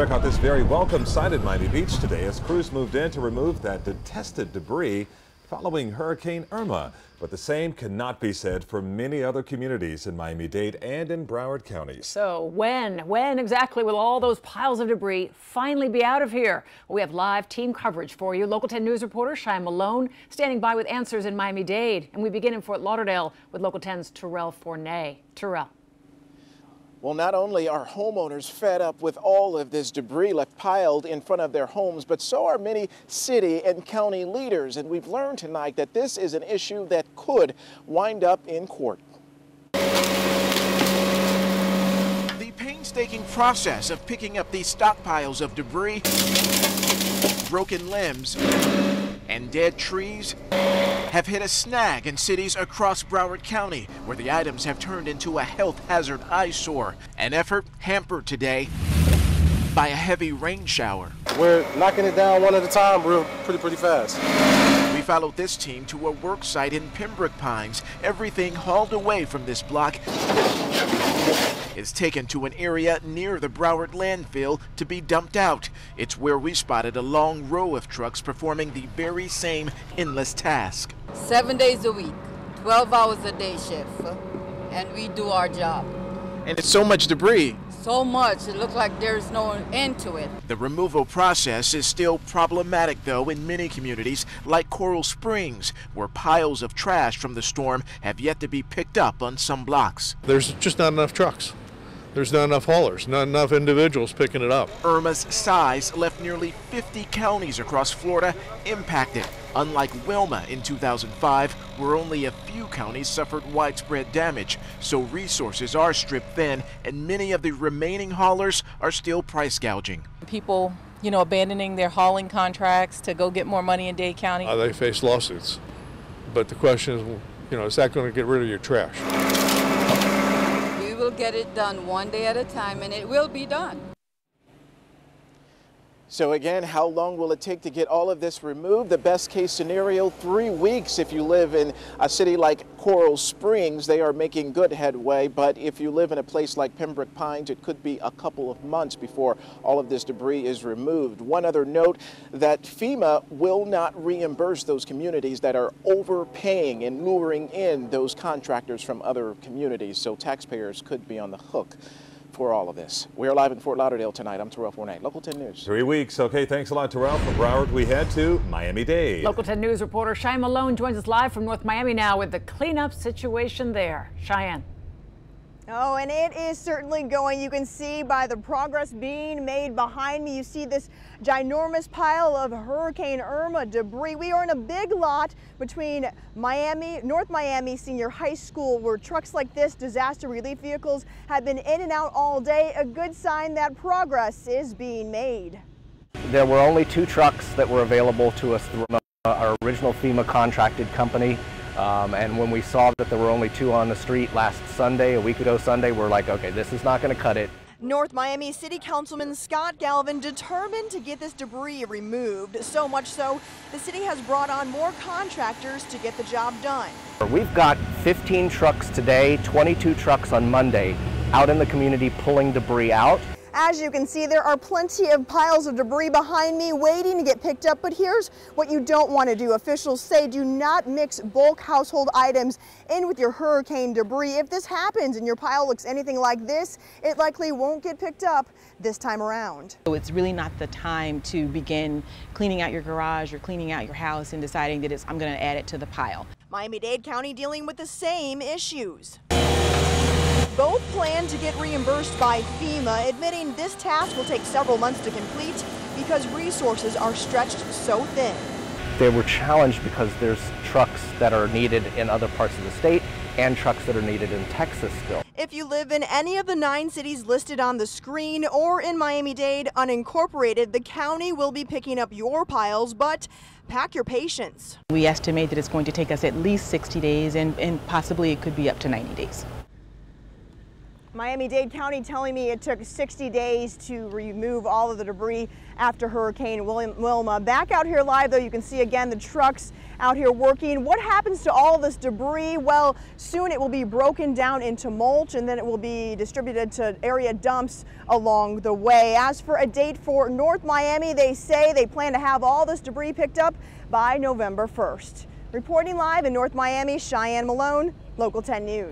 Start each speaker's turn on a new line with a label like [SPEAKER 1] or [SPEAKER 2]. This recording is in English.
[SPEAKER 1] Check out this very welcome sight at Miami Beach today as crews moved in to remove that detested debris following Hurricane Irma. But the same cannot be said for many other communities in Miami-Dade and in Broward counties.
[SPEAKER 2] So when exactly will all those piles of debris finally be out of here? We have live team coverage for you. Local 10 News reporter Cheyenne Malone standing by with answers in Miami-Dade. And we begin in Fort Lauderdale with Local 10's Terrell Fournay. Terrell.
[SPEAKER 3] Well, not only are homeowners fed up with all of this debris left piled in front of their homes, but so are many city and county leaders. And we've learned tonight that this is an issue that could wind up in court. The painstaking process of picking up these stockpiles of debris, broken limbs, and dead trees have hit a snag in cities across Broward County, where the items have turned into a health hazard eyesore. An effort hampered today by a heavy rain shower.
[SPEAKER 4] We're knocking it down one at a time pretty fast.
[SPEAKER 3] We followed this team to a work site in Pembroke Pines. Everything hauled away from this block is taken to an area near the Broward landfill to be dumped out. It's where we spotted a long row of trucks performing the very same endless task.
[SPEAKER 5] 7 days a week, 12 hours a day shift, and we do our job.
[SPEAKER 3] And it's so much debris.
[SPEAKER 5] So much, it looks like there's no end to it.
[SPEAKER 3] The removal process is still problematic, though, in many communities like Coral Springs, where piles of trash from the storm have yet to be picked up on some blocks.
[SPEAKER 6] There's just not enough trucks. There's not enough haulers, not enough individuals picking it up.
[SPEAKER 3] Irma's size left nearly 50 counties across Florida impacted, unlike Wilma in 2005, where only a few counties suffered widespread damage. So resources are stripped thin, and many of the remaining haulers are still price gouging.
[SPEAKER 7] People, abandoning their hauling contracts to go get more money in Dade County.
[SPEAKER 6] They face lawsuits. But the question is, is that going to get rid of your trash?
[SPEAKER 5] We will get it done one day at a time, and it will be done.
[SPEAKER 3] So again, how long will it take to get all of this removed? The best case scenario, 3 weeks if you live in a city like Coral Springs. They are making good headway, but if you live in a place like Pembroke Pines, it could be a couple of months before all of this debris is removed. One other note, that FEMA will not reimburse those communities that are overpaying and luring in those contractors from other communities, so taxpayers could be on the hook for all of this. We are live in Fort Lauderdale tonight. I'm Terrell Fournay, Local 10 News.
[SPEAKER 1] 3 weeks. Okay, thanks a lot, Terrell. From Broward, we head to Miami-Dade.
[SPEAKER 2] Local 10 News reporter Cheyenne Malone joins us live from North Miami now with the cleanup situation there. Cheyenne.
[SPEAKER 8] Oh, and it is certainly going. You can see by the progress being made behind me. You see this ginormous pile of Hurricane Irma debris. We are in a big lot between North Miami Senior High School, where trucks like this, disaster relief vehicles, have been in and out all day. A good sign that progress is being made.
[SPEAKER 9] There were only 2 trucks that were available to us through our original FEMA contracted company. And when we saw that there were only 2 on the street last Sunday, a week ago Sunday, we're like, okay, this is not going to cut it.
[SPEAKER 8] North Miami City Councilman Scott Galvin determined to get this debris removed. So much so, the city has brought on more contractors to get the job done.
[SPEAKER 9] We've got 15 trucks today, 22 trucks on Monday, out in the community pulling debris out.
[SPEAKER 8] As you can see, there are plenty of piles of debris behind me waiting to get picked up, but here's what you don't want to do. Officials say do not mix bulk household items in with your hurricane debris. If this happens and your pile looks anything like this, it likely won't get picked up this time around.
[SPEAKER 7] So it's really not the time to begin cleaning out your garage or cleaning out your house and deciding that I'm going to add it to the pile.
[SPEAKER 8] Miami-Dade County dealing with the same issues. Both plan to get reimbursed by FEMA, admitting this task will take several months to complete because resources are stretched so thin.
[SPEAKER 9] They were challenged because there's trucks that are needed in other parts of the state and trucks that are needed in Texas still.
[SPEAKER 8] If you live in any of the 9 cities listed on the screen or in Miami-Dade unincorporated, the county will be picking up your piles, but pack your patience.
[SPEAKER 7] We estimate that it's going to take us at least 60 days and possibly it could be up to 90 days.
[SPEAKER 8] Miami-Dade County telling me it took 60 days to remove all of the debris after Hurricane Wilma. Back out here live, though, you can see again the trucks out here working. What happens to all this debris? Well, soon it will be broken down into mulch and then it will be distributed to area dumps along the way. As for a date for North Miami, they say they plan to have all this debris picked up by November 1st. Reporting live in North Miami, Cheyenne Malone, Local 10 News.